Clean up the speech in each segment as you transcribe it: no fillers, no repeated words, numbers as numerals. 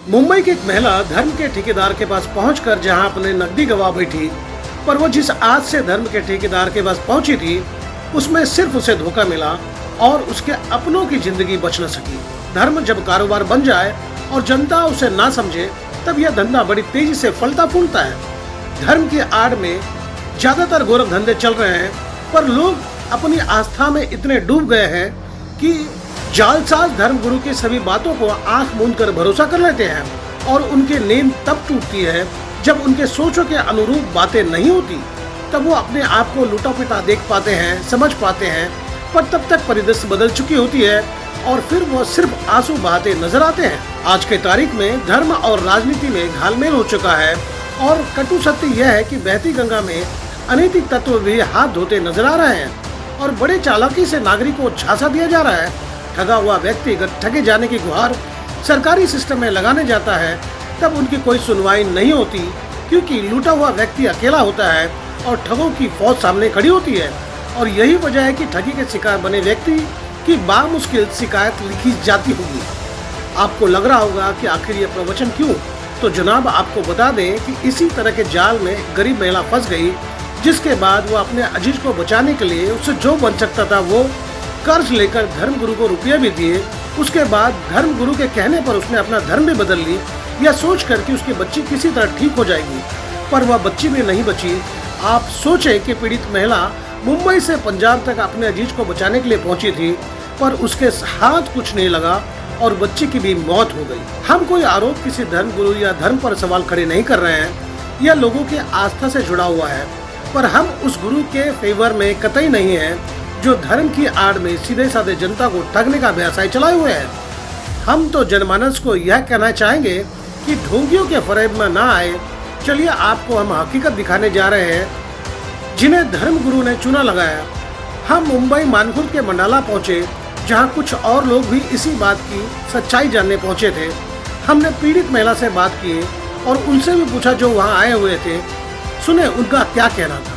मुंबई की एक महिला धर्म के ठेकेदार के पास पहुंचकर जहां अपने नकदी गवा बैठी, पर वो जिस आज से धर्म के ठेकेदार के पास पहुंची थी उसमें सिर्फ उसे धोखा मिला और उसके अपनों की जिंदगी बच न सकी। धर्म जब कारोबार बन जाए और जनता उसे ना समझे तब यह धंधा बड़ी तेजी से फलता फूलता है। धर्म की आड़ में ज्यादातर गोरख धंधे चल रहे हैं, पर लोग अपनी आस्था में इतने डूब गए हैं कि जालसाज धर्म गुरु की सभी बातों को आंख मूंद कर भरोसा कर लेते हैं और उनकी नींद तब टूटती है जब उनके सोचों के अनुरूप बातें नहीं होती। तब वो अपने आप को लूटा पिटा देख पाते हैं, समझ पाते हैं, पर तब तक परिदृश्य बदल चुकी होती है और फिर वो सिर्फ आंसू बहाते नजर आते हैं। आज के तारीख में धर्म और राजनीति में घालमेल हो चुका है और कटु सत्य यह है कि बहती गंगा में अनैतिक तत्व भी हाथ धोते नजर आ रहे हैं और बड़े चालाकी से नागरिकों को झांसा दिया जा रहा है। ठगा हुआ व्यक्ति अगर ठगे जाने की गुहार सरकारी सिस्टम में लगाने जाता है तब उनकी कोई सुनवाई नहीं होती, क्योंकि लूटा हुआ व्यक्ति अकेला होता है और ठगों की फौज सामने खड़ी होती है। और यही वजह है कि ठगी के शिकार बने व्यक्ति की बामुश्किल शिकायत लिखी जाती होगी। आपको लग रहा होगा कि आखिर ये प्रवचन क्यों? तो जनाब आपको बता दें कि इसी तरह के जाल में एक गरीब महिला फंस गई, जिसके बाद वो अपने अजीज को बचाने के लिए उससे जो बन सकता था वो कर्ज लेकर धर्म गुरु को रुपये भी दिए। उसके बाद धर्म गुरु के कहने पर उसने अपना धर्म भी बदल ली, यह सोच कर कि उसकी बच्ची किसी तरह ठीक हो जाएगी, पर वह बच्ची भी नहीं बची। आप सोचे कि पीड़ित महिला मुंबई से पंजाब तक अपने अजीज को बचाने के लिए पहुंची थी, पर उसके हाथ कुछ नहीं लगा और बच्ची की भी मौत हो गई। हम कोई आरोप किसी धर्म गुरु या धर्म पर सवाल खड़े नहीं कर रहे हैं, यह लोगों की आस्था से जुड़ा हुआ है, पर हम उस गुरु के फेवर में कतई नहीं है जो धर्म की आड़ में सीधे साधे जनता को ठगने का व्यवसाय चलाए हुए हैं। हम तो जनमानस को यह कहना चाहेंगे कि ढोंगियों के फरेब में ना आए। चलिए आपको हम हकीकत दिखाने जा रहे हैं जिन्हें धर्म गुरु ने चूना लगाया। हम मुंबई मानखुर्द के मंडाला पहुंचे, जहां कुछ और लोग भी इसी बात की सच्चाई जानने पहुंचे थे। हमने पीड़ित महिला से बात की और उनसे भी पूछा जो वहां आए हुए थे। सुने उनका क्या कहना था।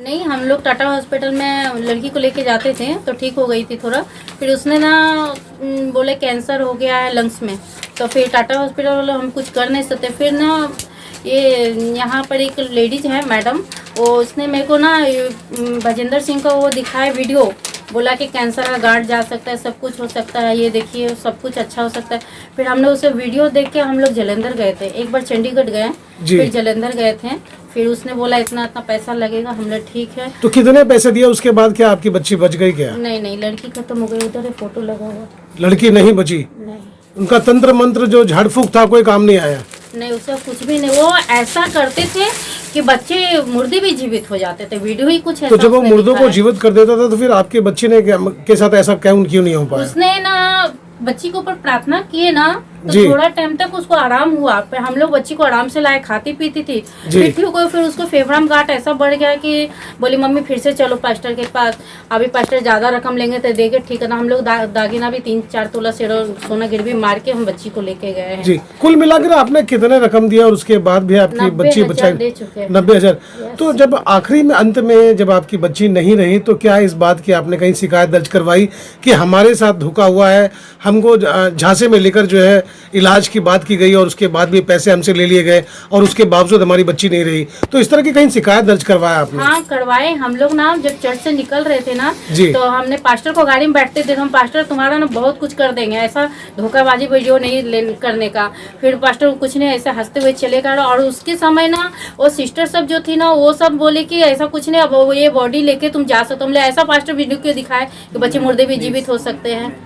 नहीं, हम लोग टाटा हॉस्पिटल में लड़की को लेके जाते थे तो ठीक हो गई थी थोड़ा, फिर उसने ना बोले कैंसर हो गया है लंग्स में, तो फिर टाटा हॉस्पिटल वाले हम कुछ कर नहीं सकते। फिर ना ये यहाँ पर एक लेडीज है मैडम, वो उसने मेरे को ना भजेंद्र सिंह का वो दिखाया वीडियो, बोला कि कैंसर का गार्ड जा सकता है, सब कुछ हो सकता है, ये देखिए सब कुछ अच्छा हो सकता है। फिर हमने उसे वीडियो देख के हम लोग जालंधर गए थे, एक बार चंडीगढ़ गए फिर जालंधर गए थे। फिर उसने बोला इतना पैसा लगेगा, हमने ठीक है। तो कितने पैसे दिए उसके बाद? क्या आपकी बच्ची बच गई क्या? नहीं, लड़की खत्म हो गई, उधर है फोटो लगा हुआ। लड़की नहीं बची? नहीं। उनका तंत्र मंत्र जो झाड़ फूक था कोई काम नहीं आया? नहीं, उसका कुछ भी नहीं। वो ऐसा करते थे कि बच्चे मुर्दे भी जीवित हो जाते थे, वीडियो ही कुछ ऐसा। तो जब वो मुर्दों को जीवित कर देता था तो फिर आपके बच्चे ने के साथ ऐसा क्यों नहीं हो पाया? उसने ना बच्ची के ऊपर प्रार्थना किए ना, तो थोड़ा टाइम तक उसको आराम हुआ। फिर हम लोग बच्ची को आराम से लाए, खाती पीती थी। फिर उसको फेफड़ा में गांठ ऐसा बढ़ गया कि बोली मम्मी फिर से चलो पास्टर के पास, अभी पास्टर ज्यादा रकम लेंगे तो देंगे, ठीक है ना। हम लोग दागिना भी 3-4 तोला सोना गिरवी मार के हम बच्ची को लेके गए हैं। जी, कुल मिलाकर आपने कितने रकम दिया और उसके बाद भी आपकी बच्ची बचाई? दे चुके हैं 90,000। तो जब आखिरी में अंत में जब आपकी बच्ची नहीं रही तो क्या इस बात की आपने कहीं शिकायत दर्ज करवाई कि हमारे साथ धोखा हुआ है, हमको झांसे में लेकर जो है इलाज की बात की गई और उसके बाद भी पैसे हमसे ले लिए गए और उसके बावजूद हमारी बच्ची नहीं रही? तो इस तरह की कहीं शिकायत दर्ज करवाया आपने? हाँ, करवाए। हम लोग ना जब चर्च से निकल रहे थे ना, तो हमने पास्टर को गाड़ी में बैठते थे, हम पास्टर तुम्हारा ना बहुत कुछ कर देंगे, ऐसा धोखाबाजी वीडियो नहीं करने का। फिर पास्टर कुछ नहीं, ऐसे हंसते हुए चले गए। और उसके समय ना वो सिस्टर सब जो थी ना, वो सब बोले कि ऐसा कुछ नहीं, अब ये बॉडी लेके तुम जा सकते हो। हमने ऐसा पास्टर वीडियो क्यों दिखाए कि बच्चे मुर्दे भी जीवित हो सकते हैं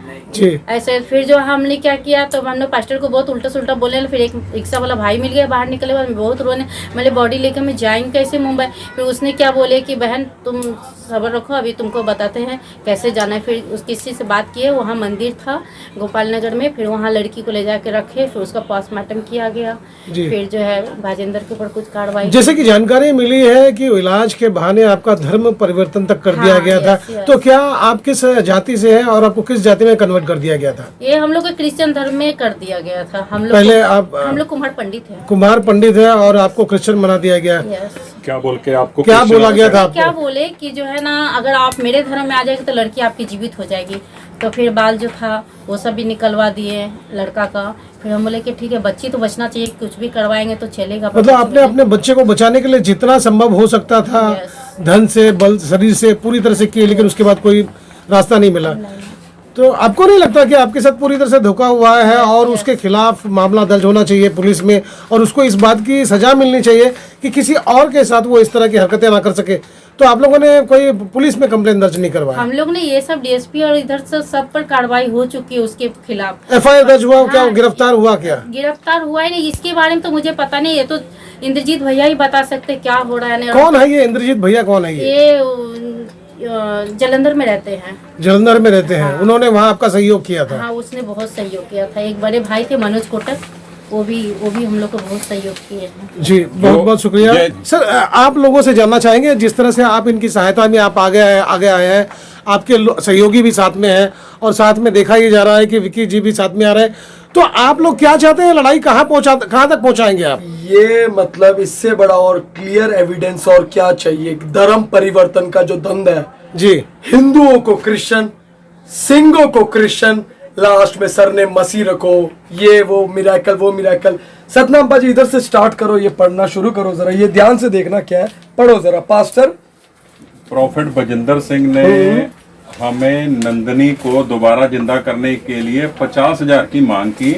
ऐसे। फिर जो हमने क्या किया, तो हमने पास्टर को बहुत उल्टा सुल्टा बोले। फिर एक रिक्शा वाला भाई मिल गया, बाहर निकले बाद बहुत रोने, मैंने बॉडी लेकर मैं जाएंगे कैसे मुंबई। फिर उसने क्या बोले कि बहन तुम सब्र रखो, अभी तुमको बताते हैं कैसे जाना है। फिर उस किसी से बात किए, वहाँ मंदिर था गोपाल नगर में, फिर वहाँ लड़की को ले जाके रखे, फिर उसका पोस्टमार्टम किया गया। फिर जो है भाजेंद्र के ऊपर कुछ कार्रवाई। जैसे कि जानकारी मिली है कि इलाज के बहाने आपका धर्म परिवर्तन तक कर दिया गया था, तो क्या आप किस जाति से है और आपको किस जाति में कन्वर्ट कर दिया गया था? ये हम लोग क्रिश्चियन धर्म में कर दिया गया था। हम लोग पहले हम लोग कुम्हार पंडित है। कुम्हार पंडित है और आपको क्रिश्चियन बना दिया गया। क्या बोल के आपको क्या बोला गया था? क्या बोले कि जो है ना, अगर आप मेरे धर्म में आ जाएगी तो लड़की आपकी जीवित हो जाएगी। तो फिर बाल जो था वो सब भी निकलवा दिए लड़का का। फिर हम बोले कि ठीक है बच्ची तो बचना चाहिए, कुछ भी करवाएंगे तो चलेगा। मतलब आपने अपने बच्चे को बचाने के लिए जितना संभव हो सकता था धन से, बल, शरीर से पूरी तरह से किए, लेकिन उसके बाद कोई रास्ता नहीं मिला। तो आपको नहीं लगता कि आपके साथ पूरी तरह से धोखा हुआ है और उसके खिलाफ मामला दर्ज होना चाहिए पुलिस में, और उसको इस बात की सजा मिलनी चाहिए कि किसी और के साथ वो इस तरह की हरकतें ना कर सके? तो आप लोगों ने कोई पुलिस में कंप्लेंट दर्ज नहीं करवाया? हम लोग ने ये सब डीएसपी और इधर से सब पर कार्रवाई हो चुकी है उसके खिलाफ। एफआईआर दर्ज हुआ? क्या गिरफ्तार हुआ? क्या गिरफ्तार हुआ ही नहीं, इसके बारे में तो मुझे पता नहीं। ये तो इंद्रजीत भैया ही बता सकते क्या हो रहा है। कौन है ये इंद्रजीत भैया? कौन है ये जलंधर में रहते हैं। जलंधर में रहते हैं। उन्होंने वहाँ आपका सहयोग किया था? हाँ, उसने बहुत सहयोग किया था। एक बड़े भाई थे मनोज कोटक, वो भी हम लोग को बहुत सहयोग किए हैं। जी, बहुत बहुत शुक्रिया सर। आप लोगों से जानना चाहेंगे जिस तरह से आप इनकी सहायता में आप आगे आए हैं, आपके सहयोगी भी साथ में हैं और साथ में देखा ही जा रहा है कि विकी जी भी साथ में आ रहे हैं, तो आप लोग क्या चाहते हैं? लड़ाई कहाँ तक पहुँचाएंगे आप? ये मतलब इससे बड़ा और क्लियर एविडेंस और क्या चाहिए? धर्म परिवर्तन का जो द्वंद है जी, हिंदुओं को क्रिश्चियन, सिंगों को क्रिश्चियन, लास्ट में सर ने मसीह रखो, ये वो मिराकल वो मिराकल। सतनाम पाजी इधर से स्टार्ट करो, ये पढ़ना शुरू करो जरा, ये ध्यान से देखना क्या है, पढ़ो जरा। पास्टर प्रोफेट बजिंदर सिंह ने हमें नंदनी को दोबारा जिंदा करने के लिए 50,000 की मांग की,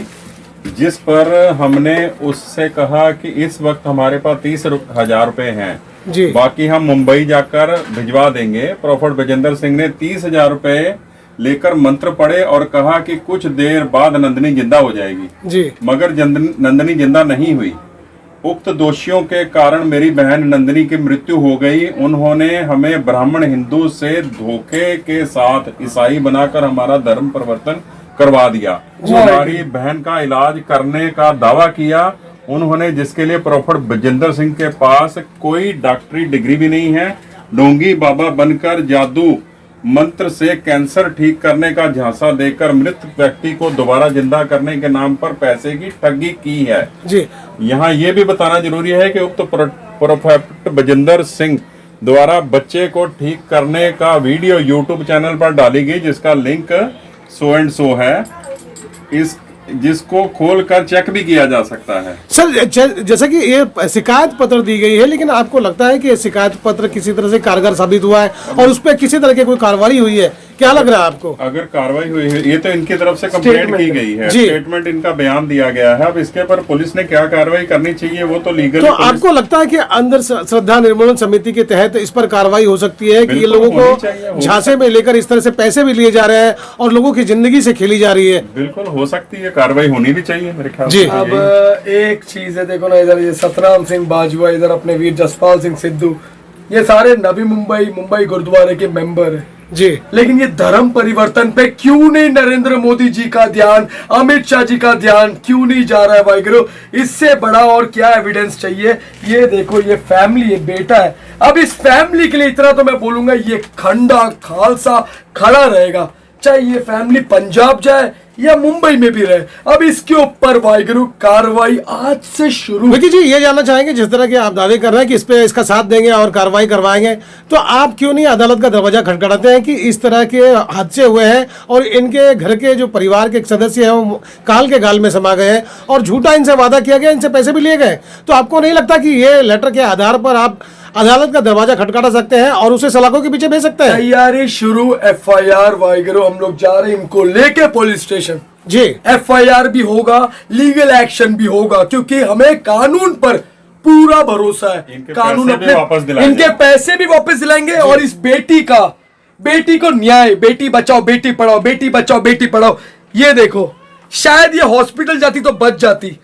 जिस पर हमने उससे कहा कि इस वक्त हमारे पास 30,000 रुपए हैं जी, बाकी हम मुंबई जाकर भिजवा देंगे। प्रोफेट बजिंदर सिंह ने 30,000 रुपए लेकर मंत्र पढ़े और कहा कि कुछ देर बाद नंदनी जिंदा हो जाएगी जी, मगर नंदनी जिंदा नहीं हुई। उक्त दोषियों के कारण मेरी बहन नंदनी की मृत्यु हो गई। उन्होंने हमें ब्राह्मण हिंदू से धोखे के साथ ईसाई बनाकर हमारा धर्म परिवर्तन करवा दिया। हमारी बहन का इलाज करने का दावा किया उन्होंने, जिसके लिए प्रोफेट बजिंदर सिंह के पास कोई डॉक्टरी डिग्री भी नहीं है। डोंगी बाबा बनकर जादू मंत्र से कैंसर ठीक करने का झांसा देकर मृत व्यक्ति को दोबारा जिंदा करने के नाम पर पैसे की ठगी की है जी। यहाँ ये भी बताना जरूरी है कि उक्त प्रोफेट बजिंदर सिंह द्वारा बच्चे को ठीक करने का वीडियो यूट्यूब चैनल पर डाली गई, जिसका लिंक सो एंड सो है, जिसको खोलकर चेक भी किया जा सकता है। सर, जैसा कि ये शिकायत पत्र दी गई है, लेकिन आपको लगता है कि ये शिकायत पत्र किसी तरह से कारगर साबित हुआ है और उस पर किसी तरह की कोई कार्रवाई हुई है? क्या लग रहा है आपको? अगर कार्रवाई हुई है, ये तो इनकी तरफ से कंप्लेंट की गई है, स्टेटमेंट इनका बयान दिया गया है। अब इसके पर पुलिस ने क्या कार्रवाई करनी चाहिए वो तो लीगल। तो आपको लगता है कि अंदर श्रद्धा निर्मूलन समिति के तहत इस पर कार्रवाई हो सकती है कि ये लोगों को झांसे में लेकर इस तरह से पैसे भी लिए जा रहे हैं और लोगों की जिंदगी से खेली जा रही है? बिल्कुल हो सकती है, कार्रवाई होनी भी चाहिए मेरे ख्याल से। अब एक चीज है, देखो ना, इधर ये सतराम सिंह बाजवा, इधर अपने वीर जसपाल सिंह सिद्धू, ये सारे नवी मुंबई गुरुद्वारे के मेंबर है जी, लेकिन ये धर्म परिवर्तन पे क्यों नहीं नरेंद्र मोदी जी का ध्यान, अमित शाह जी का ध्यान क्यों नहीं जा रहा है वाहिगुरु? इससे बड़ा और क्या एविडेंस चाहिए? ये देखो, ये फैमिली, ये बेटा है। अब इस फैमिली के लिए इतना तो मैं बोलूंगा, ये खंडा खालसा खड़ा रहेगा, चाहे ये फैमिली पंजाब जाए या मुंबई में भी रहे। अब इसके ऊपर वाहिगुरु कार्रवाई आज से शुरू। विकी जी, ये जानना चाहेंगे, जिस तरह के आप दावे कर रहे हैं कि इस पे इसका साथ देंगे और कार्रवाई करवाएंगे, तो आप क्यों नहीं अदालत का दरवाजा खटखटाते हैं कि इस तरह के हादसे हुए हैं और इनके घर के जो परिवार के सदस्य हैं वो काल के गाल में समा गए हैं और झूठा इनसे वादा किया गया, इनसे पैसे भी लिए गए? तो आपको नहीं लगता कि ये लेटर के आधार पर आप अदालत का दरवाजा खटखटा सकते हैं और उसे सलाखों के पीछे भेज सकते हैं? तैयारी शुरू, एफआईआर वाहिगुरु, हम लोग जा रहे हैं इनको लेके पुलिस स्टेशन जी। एफआईआर भी होगा, लीगल एक्शन भी होगा, क्योंकि हमें कानून पर पूरा भरोसा है। कानून इनके पैसे भी वापस दिलाएंगे और इस बेटी को न्याय, बेटी बचाओ बेटी पढ़ाओ, बेटी बचाओ बेटी पढ़ाओ। ये देखो, शायद ये हॉस्पिटल जाती तो बच जाती।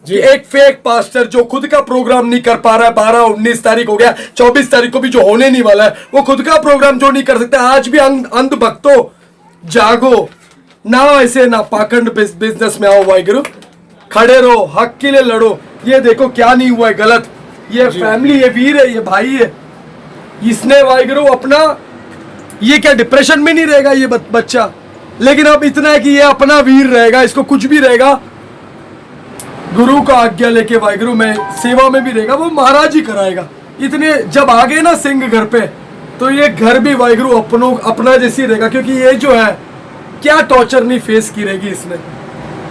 एक फेक पास्टर जो खुद का प्रोग्राम नहीं कर पा रहा है, 12-19 तारीख हो गया, 24 तारीख को भी जो होने नहीं वाला है, वो खुद का प्रोग्राम जो नहीं कर सकते। आज भी अंध भक्तों जागो ना, ऐसे ना पाखंड बिजनेस में आओ वाहिगुरु, खड़े रहो, हक के लिए लड़ो। ये देखो क्या नहीं हुआ है गलत, ये फैमिली, ये वीर है, ये भाई है, इसने वाहिगुरु अपना, ये क्या डिप्रेशन में नहीं रहेगा ये बच्चा, लेकिन अब इतना है कि ये अपना वीर रहेगा, इसको कुछ भी रहेगा गुरु का आज्ञा लेके वाहिगुरु में सेवा में भी रहेगा, वो महाराज ही कराएगा। इतने जब आ गए ना सिंह घर पे, तो ये घर भी वाहिगुरु अपना जैसी रहेगा, क्योंकि ये जो है क्या टॉर्चर नहीं फेस की रहेगी इसने,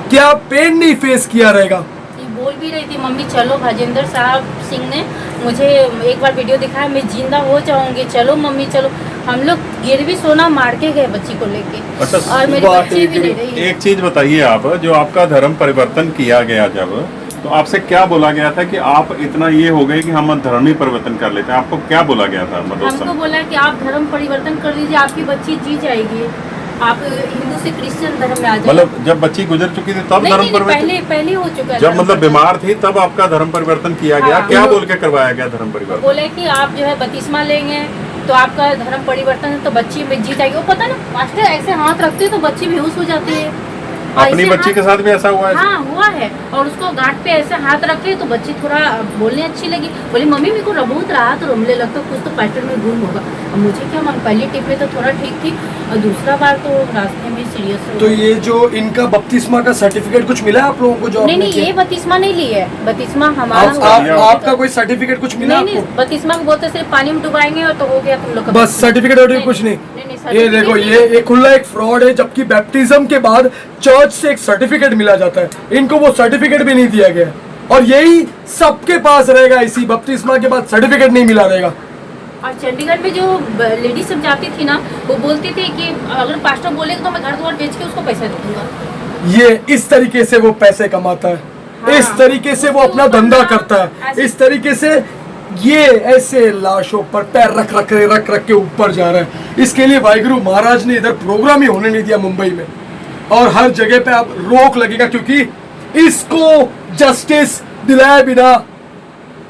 क्या पेन नहीं फेस किया रहेगा। ये बोल भी रही थी मम्मी चलो, भाजेंद्र साहब सिंह ने मुझे एक बार वीडियो दिखाया, मैं जिंदा हो जाऊंगी, चलो मम्मी चलो। हम लोग गिरवी सोना मार के गए बच्ची को लेके। अच्छा, और मेरी बच्ची भी नहीं रही। एक चीज बताइए आप, जो आपका धर्म परिवर्तन किया गया जब, तो आपसे क्या बोला गया था कि आप इतना ये हो गए कि हम धर्म ही परिवर्तन कर लेते हैं? आपको क्या बोला गया था? हमको बोला कि आप धर्म परिवर्तन कर लीजिए, आपकी बच्ची जी जाएगी, आप हिंदू से क्रिश्चियन धर्म में आ जाइए। मतलब जब बच्ची गुजर चुकी थी तब धर्म परिवर्तन? पहले हो चुका है। जब मतलब बीमार थी तब आपका धर्म परिवर्तन किया गया? क्या बोल के करवाया गया धर्म परिवर्तन? बोले कि आप जो है बपतिस्मा लेंगे तो आपका धर्म परिवर्तन है, तो बच्ची में जी जाएगी। वो पता ना मास्टर ऐसे हाथ रखते तो बच्ची बेहोश हो जाती है। अपनी बच्ची के साथ भी ऐसा हुआ है? हाँ हुआ है, और उसको गांठ पे ऐसे हाथ रखे तो बच्ची थोड़ा बोलने अच्छी लगी, बोली मम्मी मेरे को बहुत राहत रोमने लगता, कुछ तो पैटर्न में गुम होगा। अब मुझे क्या मन, पहली टिप में तो थोड़ा ठीक थी और दूसरा बार तो रास्ते में सीरियस हो। तो ये जो इनका बपतिस्मा का सर्टिफिकेट कुछ मिला है आप लोगों को? जो नहीं, ये बपतिस्मा नहीं ली है, बपतिस्मा हमारा आपका कोई सर्टिफिकेट कुछ मिला? नहीं, बपतिस्मा को बोलते सिर्फ पानी में डुबाएंगे और तो हो गया तुम लोग का बस सर्टिफिकेट कुछ नहीं। ये देखो, ये खुला एक फ्रॉड है, जबकि बैप्टिज्म के बाद चर्च से एक सर्टिफिकेट मिला जाता है, इनको वो सर्टिफिकेट भी नहीं दिया गया, और यही सबके पास रहेगा, इसी बपतिस्मा के बाद सर्टिफिकेट नहीं मिला रहेगा। और चंडीगढ़ में जो लेडीज सब जाती थी ना, वो बोलती थी कि अगर पास्टर बोलेगा तो मैं घर द्वार बेच के उसको पैसा दे दूंगा। ये इस तरीके से वो पैसे कमाता है। हाँ, इस तरीके से वो अपना धंधा करता है, इस तरीके से ये ऐसे लाशों पर पैर रख के ऊपर जा रहा है। इसके लिए वाहिगुरु महाराज ने इधर प्रोग्राम ही होने नहीं दिया मुंबई में, और हर जगह पे अब रोक लगेगा, क्योंकि इसको जस्टिस दिलाए बिना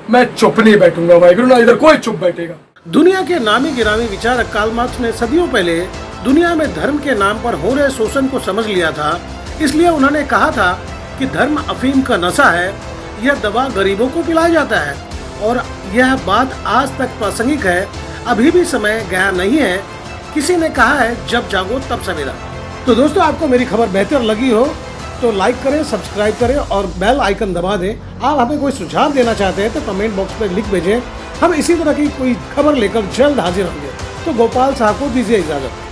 मैं चुप नहीं बैठूंगा। वाहिगुरु ना इधर कोई चुप बैठेगा। दुनिया के नामी गिरामी विचारक कार्ल मार्क्स ने सदियों पहले दुनिया में धर्म के नाम पर हो रहे शोषण को समझ लिया था। इसलिए उन्होंने कहा था कि धर्म अफीम का नशा है, यह दवा गरीबों को पिलाया जाता है, और यह बात आज तक प्रासंगिक है, अभी भी समय गया नहीं है। किसी ने कहा है जब जागो तब सवेरा। तो दोस्तों, आपको मेरी खबर बेहतर लगी हो तो लाइक करें, सब्सक्राइब करें और बेल आइकन दबा दें। आप हमें कोई सुझाव देना चाहते हैं तो कमेंट बॉक्स में लिख भेजें। हम इसी तरह की कोई खबर लेकर जल्द हाजिर होंगे। तो गोपाल साहब को दीजिए इजाजत।